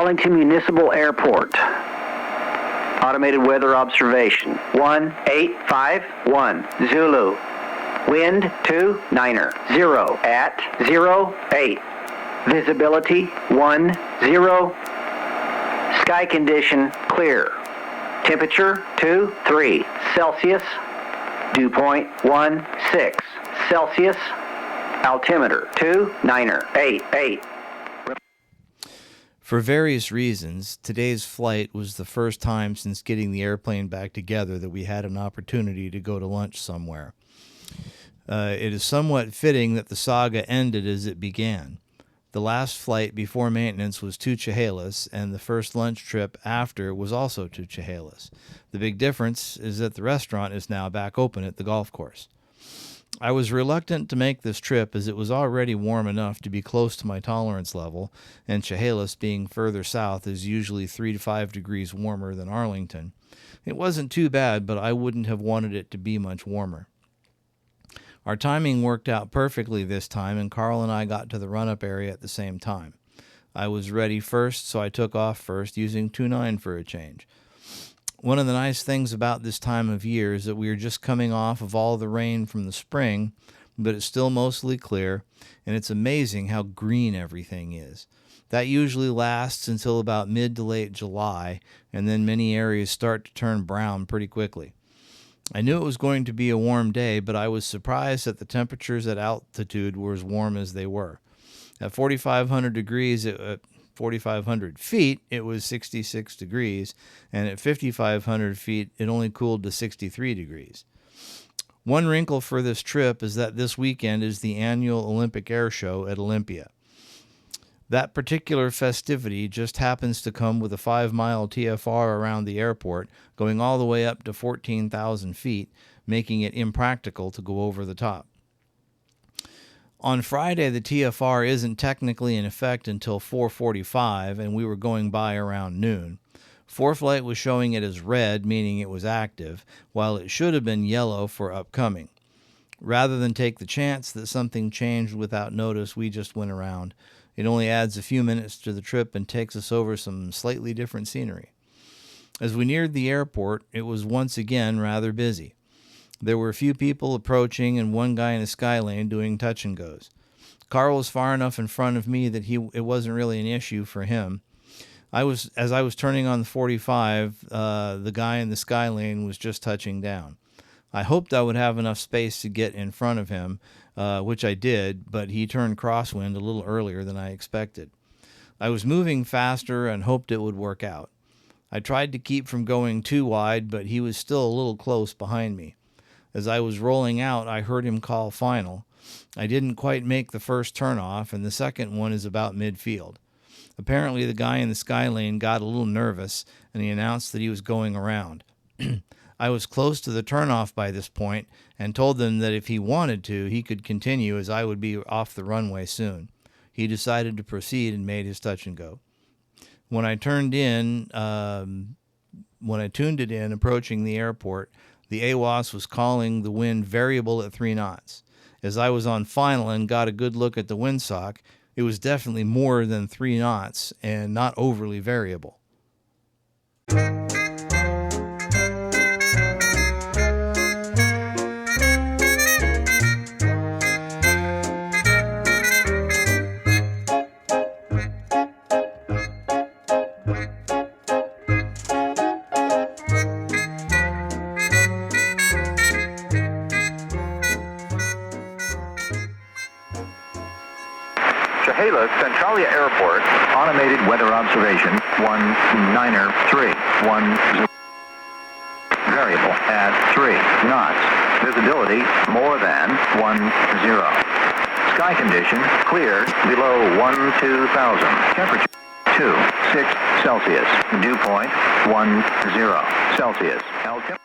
Arlington Municipal Airport. Automated weather observation. 1851 Zulu. Wind 29er. 0 at 08. Visibility 10. Sky condition clear. Temperature 23 Celsius. Dew point 16 Celsius. Altimeter 29er 88. For various reasons, today's flight was the first time since getting the airplane back together that we had an opportunity to go to lunch somewhere. It is somewhat fitting that the saga ended as it began. The last flight before maintenance was to Chehalis, and the first lunch trip after was also to Chehalis. The big difference is that the restaurant is now back open at the golf course. I was reluctant to make this trip as it was already warm enough to be close to my tolerance level, and Chehalis, being further south, is usually 3 to 5 degrees warmer than Arlington. It wasn't too bad, but I wouldn't have wanted it to be much warmer. Our timing worked out perfectly this time, and Carl and I got to the run-up area at the same time. I was ready first, so I took off first, using 2.9 for a change. One of the nice things about this time of year is that we are just coming off of all the rain from the spring, but it's still mostly clear, and it's amazing how green everything is. That usually lasts until about mid to late July, and then many areas start to turn brown pretty quickly. I knew it was going to be a warm day, but I was surprised that the temperatures at altitude were as warm as they were. At 4,500 feet, it was 66 degrees, and at 5,500 feet, it only cooled to 63 degrees. One wrinkle for this trip is that this weekend is the annual Olympic Air Show at Olympia. That particular festivity just happens to come with a 5-mile TFR around the airport, going all the way up to 14,000 feet, making it impractical to go over the top. On Friday, the TFR isn't technically in effect until 4:45, and we were going by around noon. ForeFlight was showing it as red, meaning it was active, while it should have been yellow for upcoming. Rather than take the chance that something changed without notice, we just went around. It only adds a few minutes to the trip and takes us over some slightly different scenery. As we neared the airport, it was once again rather busy. There were a few people approaching and one guy in a Skylane doing touch and goes. Carl was far enough in front of me that it wasn't really an issue for him. As I was turning on the 45, the guy in the Skylane was just touching down. I hoped I would have enough space to get in front of him, which I did, but he turned crosswind a little earlier than I expected. I was moving faster and hoped it would work out. I tried to keep from going too wide, but he was still a little close behind me. As I was rolling out, I heard him call final. I didn't quite make the first turnoff, and the second one is about midfield. Apparently, the guy in the Skylane got a little nervous, and he announced that he was going around. I was close to the turnoff by this point, and told them that if he wanted to, he could continue, as I would be off the runway soon. He decided to proceed and made his touch and go. When I tuned it in, approaching the airport, the AWOS was calling the wind variable at 3 knots. As I was on final and got a good look at the windsock, it was definitely more than 3 knots and not overly variable. Chehalis Centralia Airport, automated weather observation, 193, 10, variable at 3 knots, visibility more than 10. Sky condition clear below 12,000, temperature 26 Celsius, dew point 10 Celsius, altimeter.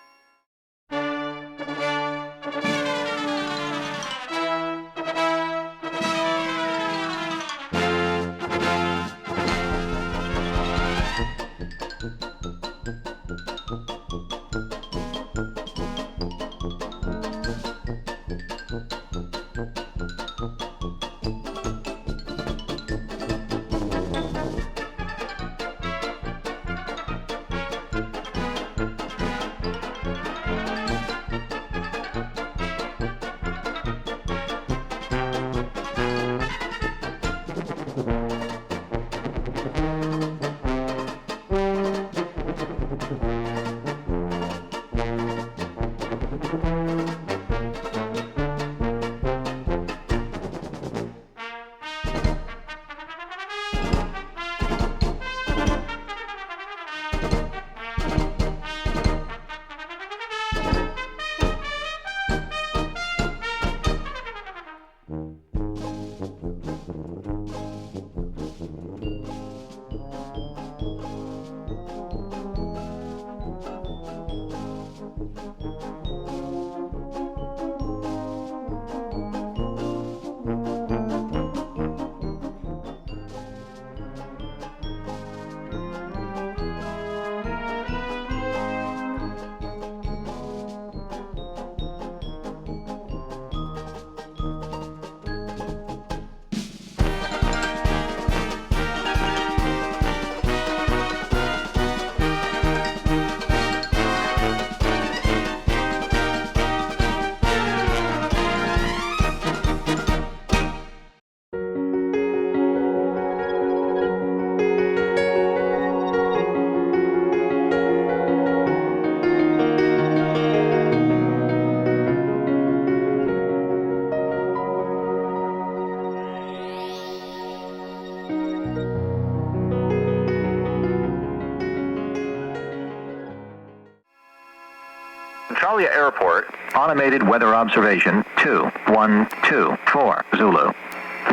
Centralia Airport, automated weather observation 2124 Zulu.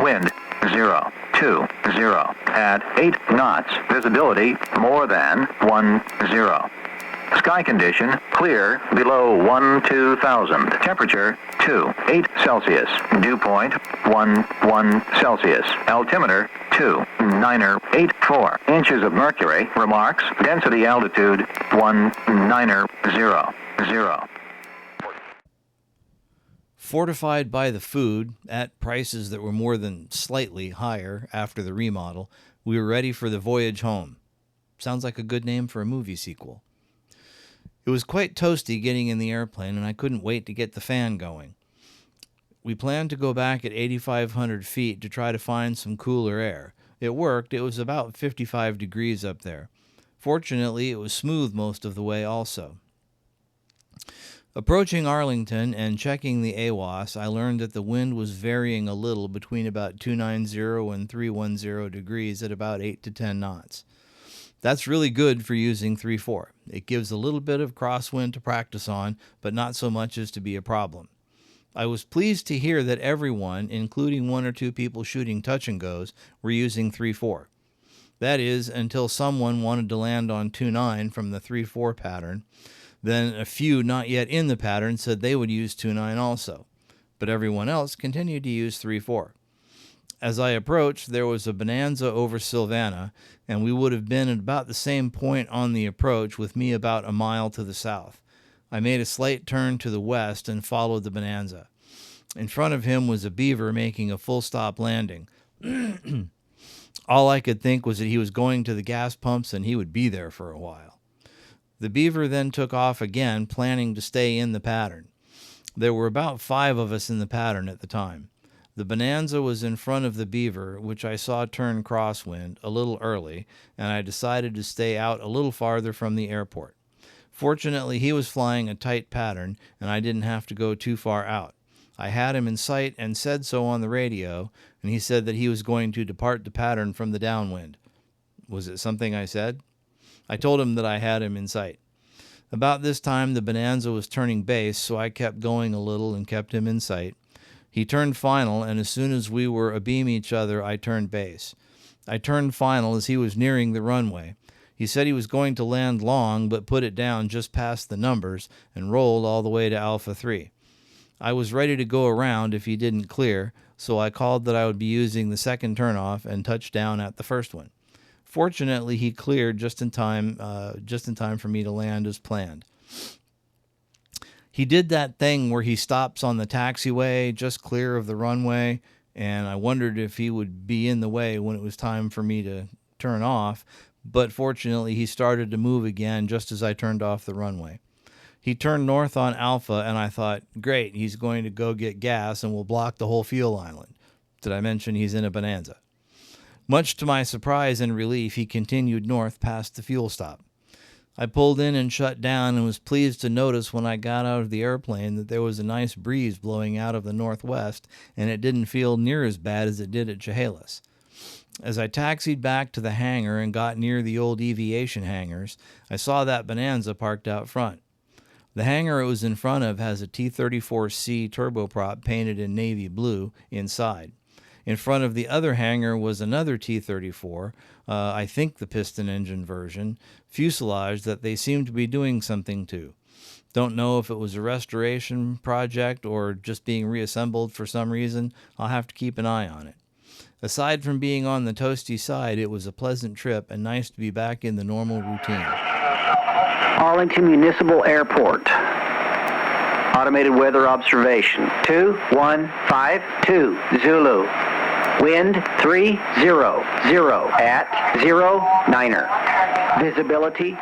Wind 020 at 8 knots. Visibility more than 10. Sky condition clear below 12,000. Temperature 28 Celsius. Dew point 11 Celsius. Altimeter 2984 inches of mercury. Remarks density altitude 190. Fortified by the food, at prices that were more than slightly higher after the remodel, we were ready for the voyage home. Sounds like a good name for a movie sequel. It was quite toasty getting in the airplane, and I couldn't wait to get the fan going. We planned to go back at 8,500 feet to try to find some cooler air. It worked. It was about 55 degrees up there. Fortunately, it was smooth most of the way also. Approaching Arlington and checking the AWOS, I learned that the wind was varying a little between about 290 and 310 degrees at about 8 to 10 knots. That's really good for using 3-4. It gives a little bit of crosswind to practice on, but not so much as to be a problem. I was pleased to hear that everyone, including one or two people shooting touch-and-goes, were using 3-4. That is, until someone wanted to land on 2-9 from the 3-4 pattern. Then a few not yet in the pattern said they would use 2-9 also. But everyone else continued to use 3-4. As I approached, there was a bonanza over Savannah, and we would have been at about the same point on the approach with me about a mile to the south. I made a slight turn to the west and followed the bonanza. In front of him was a beaver making a full-stop landing. All I could think was that he was going to the gas pumps and he would be there for a while. The beaver then took off again, planning to stay in the pattern. There were about 5 of us in the pattern at the time. The bonanza was in front of the beaver, which I saw turn crosswind a little early, and I decided to stay out a little farther from the airport. Fortunately, he was flying a tight pattern, and I didn't have to go too far out. I had him in sight and said so on the radio, and he said that he was going to depart the pattern from the downwind. Was it something I said? I told him that I had him in sight. About this time, the bonanza was turning base, so I kept going a little and kept him in sight. He turned final, and as soon as we were abeam each other, I turned base. I turned final as he was nearing the runway. He said he was going to land long, but put it down just past the numbers and rolled all the way to Alpha 3. I was ready to go around if he didn't clear, so I called that I would be using the second turnoff and touched down at the first one. Fortunately, he cleared just in time for me to land as planned. He did that thing where he stops on the taxiway just clear of the runway, and I wondered if he would be in the way when it was time for me to turn off, but fortunately he started to move again just as I turned off the runway. He turned north on Alpha, and I thought, great, he's going to go get gas and will block the whole fuel island. Did I mention he's in a bonanza? Much to my surprise and relief, he continued north past the fuel stop. I pulled in and shut down and was pleased to notice when I got out of the airplane that there was a nice breeze blowing out of the northwest, and it didn't feel near as bad as it did at Chehalis. As I taxied back to the hangar and got near the old aviation hangars, I saw that bonanza parked out front. The hangar it was in front of has a T-34C turboprop painted in navy blue inside. In front of the other hangar was another T-34, I think the piston engine version, fuselage that they seemed to be doing something to. Don't know if it was a restoration project or just being reassembled for some reason. I'll have to keep an eye on it. Aside from being on the toasty side, it was a pleasant trip and nice to be back in the normal routine. Arlington Municipal Airport. Automated weather observation 2152 Zulu. Wind 300 at 09er. Visibility